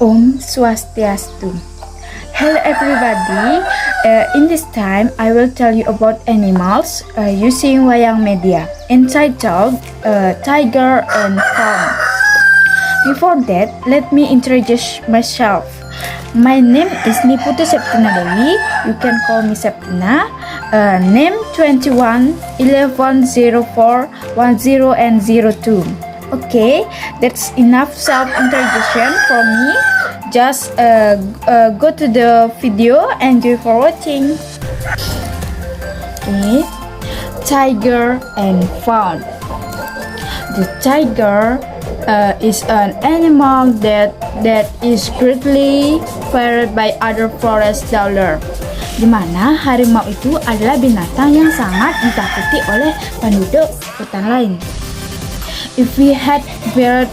Om Swastiastu. Hello everybody, in this time I will tell you about animals using wayang media entitled Tiger and Fawn. Before that, let me introduce myself. My name is Niputu Septina Dewi. You can call me Septina. Name 21 11 04 10 and 02. Okay, that's enough self-introduction for me. Just go to the video. Enjoy for watching. Okay, Tiger and Fawn. The tiger is an animal that is greatly feared by other forest dweller. Di mana harimau itu adalah binatang yang sangat ditakuti oleh penduduk hutan lain. If we had bared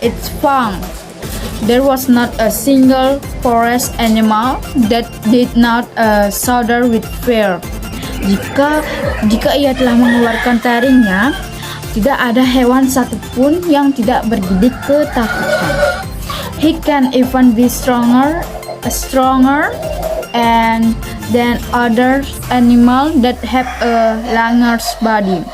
its farm, there was not a single forest animal that did not shudder with fear. Jika ia telah mengeluarkan taringnya, tidak ada hewan satupun yang tidak bergidik ketakutan. He can even be stronger and than other animal that have a longer body.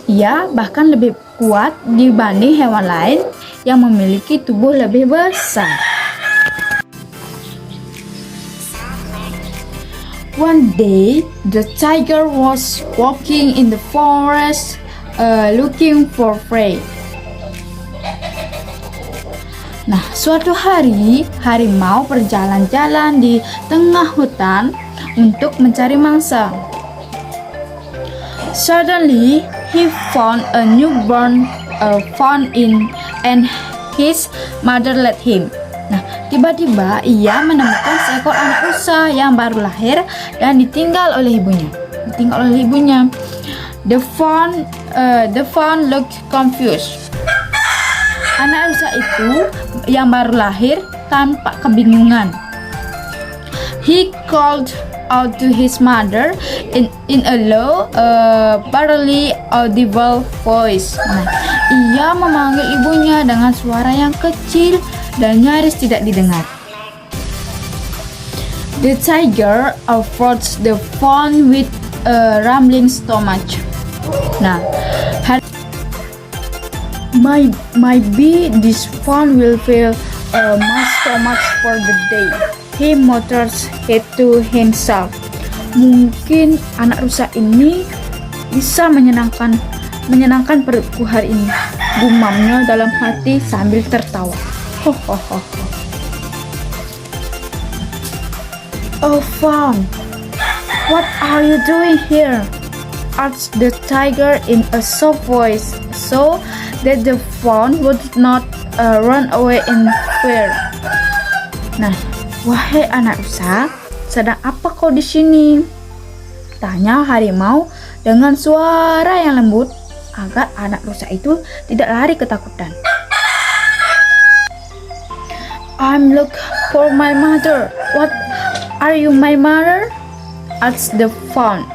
Ia bahkan lebih kuat dibanding hewan lain yang memiliki tubuh lebih besar. One day, the tiger was walking in the forest looking for prey. Nah, suatu hari harimau berjalan-jalan di tengah hutan untuk mencari mangsa. Suddenly, he found a newborn fawn and his mother led him. Nah, tiba-tiba ia menemukan seekor anak rusa yang baru lahir dan ditinggal oleh ibunya. The fawn looked confused. Anak rusa itu yang baru lahir tampak kebingungan. He called out to his mother in a low, barely audible voice. Nah, ia memanggil ibunya dengan suara yang kecil dan nyaris tidak didengar. The tiger approached the fawn with a rumbling stomach. Nah, maybe this fawn will fill my stomach for the day. He mutters it to himself. Mungkin anak rusa ini bisa menyenangkan perutku hari ini, gumamnya dalam hati sambil tertawa. Oh fawn, what are you doing here? Asked the tiger in a soft voice, so that the fawn would not run away in fear. Nah, wahai anak rusa, sedang apa kau di sini? Tanya harimau dengan suara yang lembut agar anak rusa itu tidak lari ketakutan. I'm looking for my mother. What are you, my mother? Asked the fawn.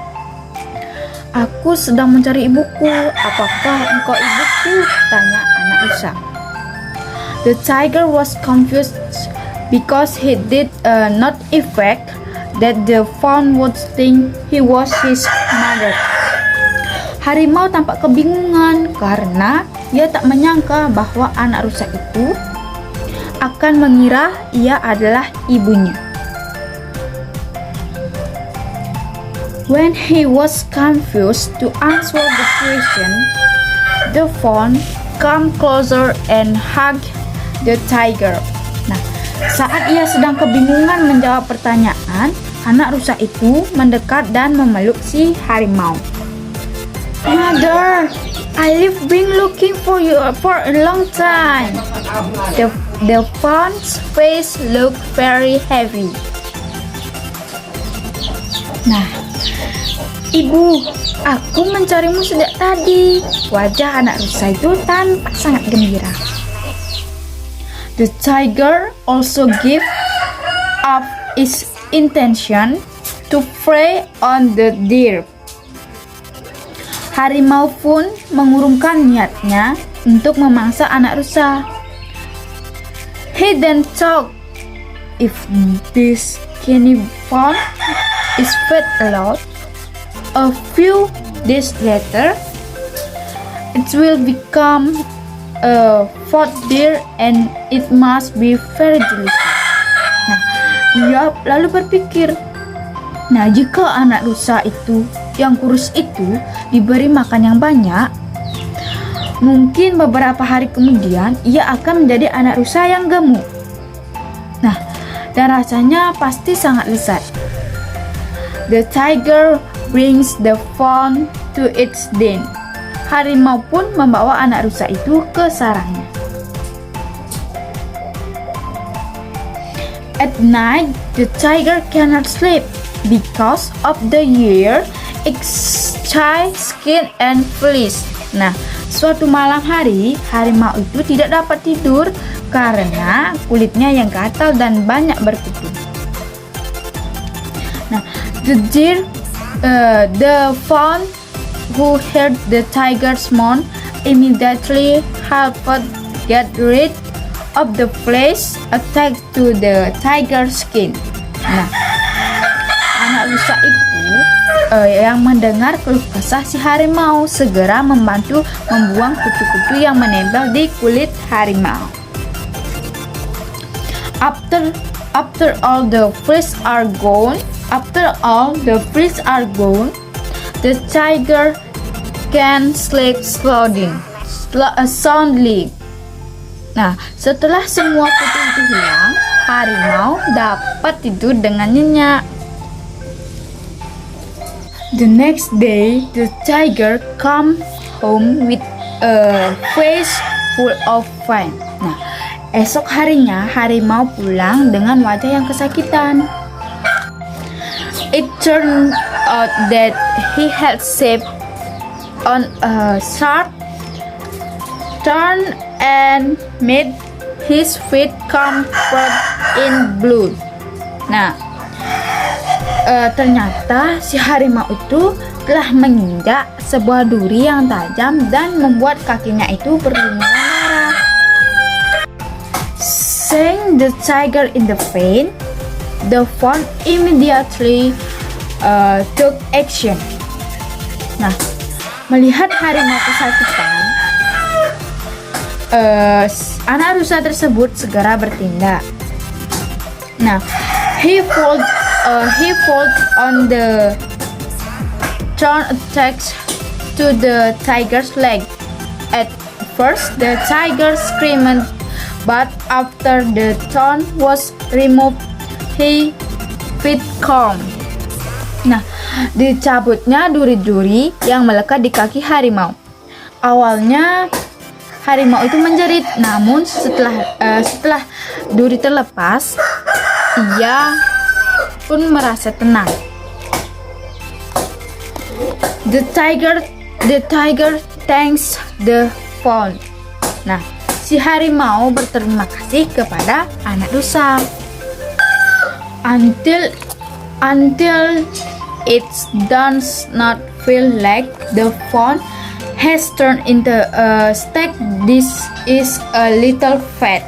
Aku sedang mencari ibuku. Apakah engkau ibuku? Tanya anak rusa. The tiger was confused because he did not expect that the fawn would think he was his mother. Harimau tampak kebingungan karena ia tak menyangka bahwa anak rusa itu akan mengira ia adalah ibunya. When he was confused to answer the question, the fawn came closer and hugged the tiger. Nah, saat ia sedang kebingungan menjawab pertanyaan, anak rusa itu mendekat dan memeluk si harimau. Mother, I've been looking for you for a long time. The fawn's face looked very heavy. Nah, Ibu, aku mencarimu sejak tadi. Wajah anak rusa itu tampak sangat gembira. The tiger also gave up its intention to prey on the deer. Harimau pun mengurungkan niatnya untuk memangsa anak rusa. He then thought, if this skinny fawn is fed a lot, a few days later, it will become a fat deer and it must be very delicious. Nah, ia lalu berpikir, nah jika anak rusa itu yang kurus itu diberi makan yang banyak, mungkin beberapa hari kemudian ia akan menjadi anak rusa yang gemuk. Nah, dan rasanya pasti sangat lezat. The tiger brings the fawn to its den. Harimau pun membawa anak rusa itu ke sarangnya. At night, the tiger cannot sleep because of the hair, its skin and fleece. Nah, suatu malam hari, harimau itu tidak dapat tidur karena kulitnya yang gatal dan banyak berkutu. Nah, the fawn who heard the tiger's moan immediately helped get rid of the flesh attached to the tiger's skin. Nah, anak rusa itu yang mendengar keluh kesah si harimau segera membantu membuang kutu-kutu yang menempel di kulit harimau. After all the fleas are gone, the tiger can sleep soundly. Nah, setelah semua kutu itu hilang, harimau dapat tidur dengan nyenyak. The next day, the tiger come home with a face full of pain. Nah, esok harinya harimau pulang dengan wajah yang kesakitan. It turned out that he had stepped on a sharp turn and made his feet covered in blood. Nah, ternyata si harimau itu telah menginjak sebuah duri yang tajam dan membuat kakinya itu berlumuran darah. Seeing the tiger in the pain, the fawn immediately took action. Nah, melihat harimau kesakitan, anak rusa tersebut segera bertindak. Nah, he followed on the thorn attached to the tiger's leg. At first, the tiger screamed, but after the thorn was removed, he felt calm. Nah, dicabutnya duri-duri yang melekat di kaki harimau. Awalnya harimau itu menjerit, namun setelah duri terlepas, ia pun merasa tenang. The tiger thanks the fawn. Nah, si harimau berterima kasih kepada anak rusa. Until it does not feel like the fawn has turned into a steak. This is a little fat.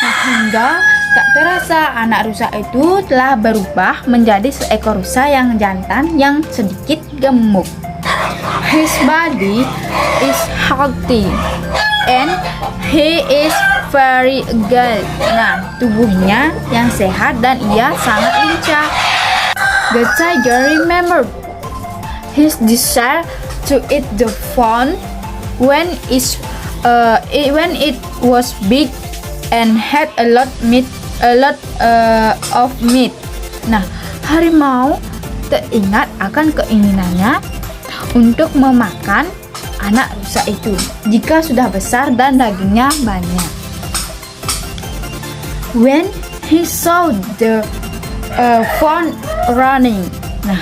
Nah, hingga tak terasa anak rusa itu telah berubah menjadi seekor rusa yang jantan yang sedikit gemuk. His body is healthy and he is very good. Nah, tubuhnya yang sehat dan ia sangat lincah. The tiger remembered his desire to eat the fawn when it was big and had a lot of meat. Nah, harimau teringat akan keinginannya untuk memakan anak rusa itu jika sudah besar dan dagingnya banyak. When he saw the fawn running, nah,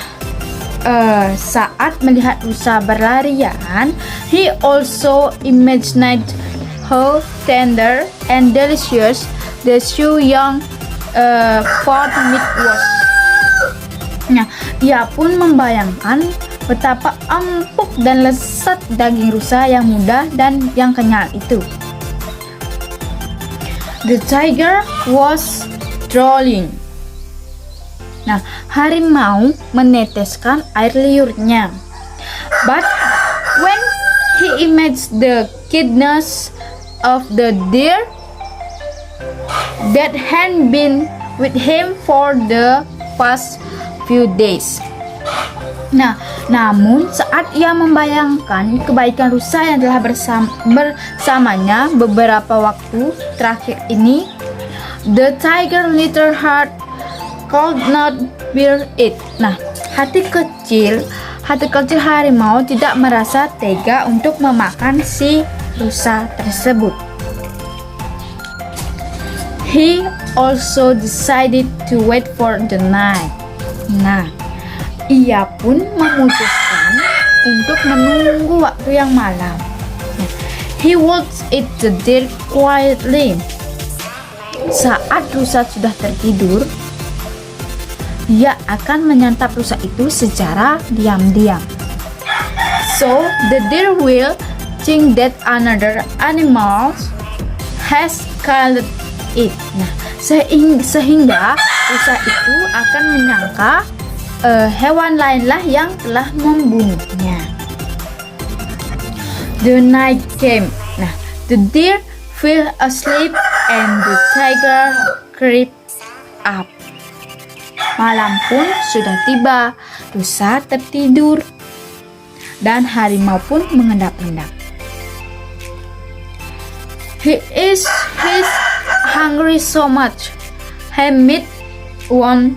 saat melihat rusa berlarian, he also imagined how tender and delicious the young fawn meat was. Nah, ia pun membayangkan betapa empuk dan lezat daging rusa yang muda dan yang kenyal itu. The tiger was drooling. Nah, harimau meneteskan air liurnya. But when he imagines the kindness of the deer that had been with him for the past few days. Nah, namun saat ia membayangkan kebaikan rusa yang telah bersamanya beberapa waktu terakhir ini, the tiger little heart could not bear it. Nah, hati kecil harimau tidak merasa tega untuk memakan si rusa tersebut. He also decided to wait for the night. Nah, ia pun memutuskan untuk menunggu waktu yang malam. He would eat the deer quietly. Saat rusa sudah tertidur, ia akan menyantap rusa itu secara diam-diam. So, the deer will think that another animal has killed it. Nah, sehingga rusa itu akan menyangka hewan lainlah yang telah membunuhnya. The night came. Nah, the deer fell asleep and the tiger crept up. Malam pun sudah tiba, rusa tertidur, dan harimau pun mengendap-endap. He's hungry so much. He might want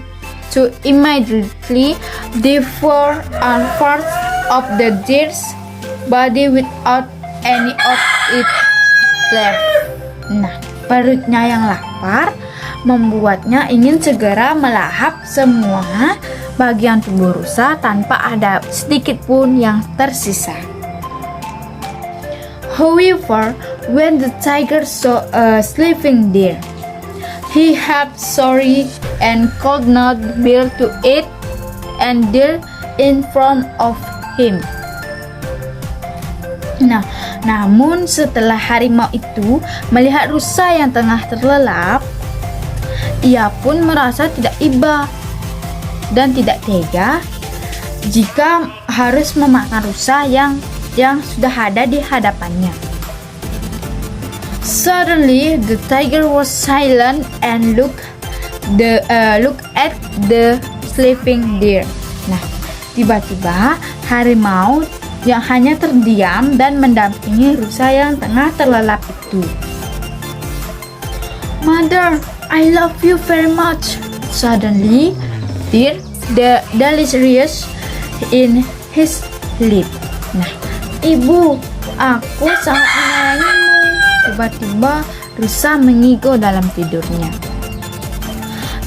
to immediately devour a part of the deer's body without any of it left. Nah, perutnya yang lapar membuatnya ingin segera melahap semua bagian tubuh rusa tanpa ada sedikit pun yang tersisa. However, when the tiger saw a sleeping deer, he felt sorry and could not bear to eat and deer in front of him. Nah, namun setelah harimau itu melihat rusa yang tengah terlelap, ia pun merasa tidak iba dan tidak tega jika harus memakan rusa yang sudah ada di hadapannya. Suddenly, the tiger was silent and looked at the sleeping deer. Nah, tiba-tiba harimau yang hanya terdiam dan mendampingi rusa yang tengah terlelap itu. "Mother, I love you very much." Suddenly, deer delirious in his sleep. Nah, "Ibu, aku sangat menyayangimu." Tiba-tiba rusa mengigo dalam tidurnya.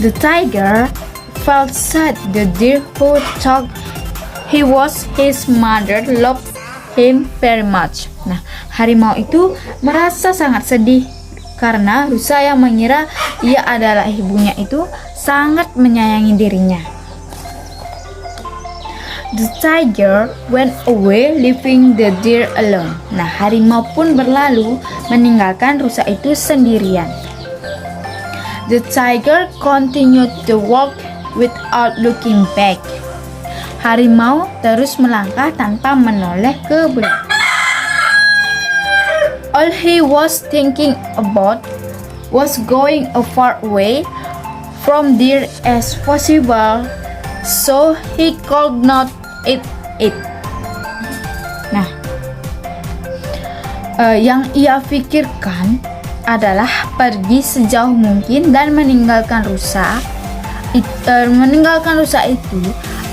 The tiger felt sad. The deer who thought he was his mother loved him very much. Nah, harimau itu merasa sangat sedih karena rusa yang mengira ia adalah ibunya itu sangat menyayangi dirinya. The tiger went away, leaving the deer alone. Nah, harimau pun berlalu, meninggalkan rusa itu sendirian. The tiger continued to walk without looking back. Harimau terus melangkah tanpa menoleh ke belakang. All he was thinking about was going as far away from deer as possible, so he could not eat it. Nah, yang ia pikirkan adalah pergi sejauh mungkin dan meninggalkan rusa itu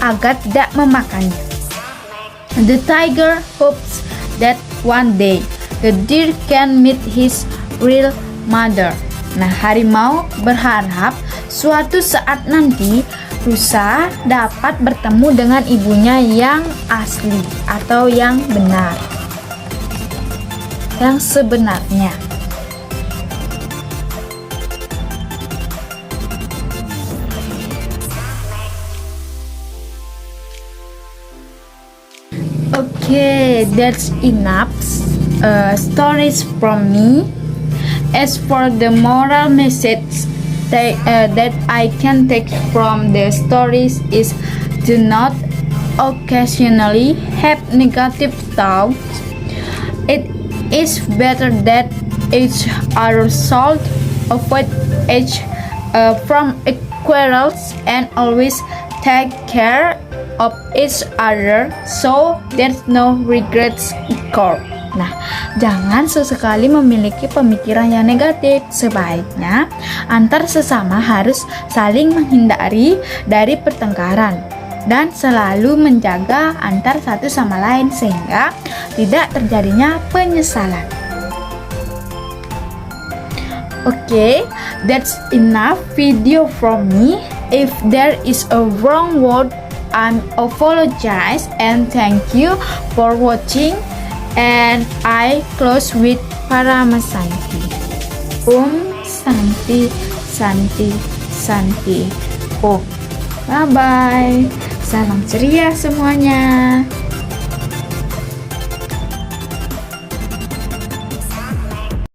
agar tidak memakannya. The tiger hopes that one day the deer can meet his real mother. Nah, harimau berharap suatu saat nanti rusa dapat bertemu dengan ibunya yang asli atau yang benar, yang sebenarnya. Okay, that's enough stories from me. As for the moral message that I can take from the stories is do not occasionally have negative thoughts. It is better that each other should avoid each from quarrels and always take care of each other so there's no regrets occur. Nah, jangan sesekali memiliki pemikiran yang negatif. Sebaiknya antar sesama harus saling menghindari dari pertengkaran dan selalu menjaga antar satu sama lain sehingga tidak terjadinya penyesalan. Okay, that's enough video from me. If there is a wrong word, I apologize and thank you for watching. And I close with Paramasanti. Santi Santi Santi. Bye bye. Salam ceria semuanya.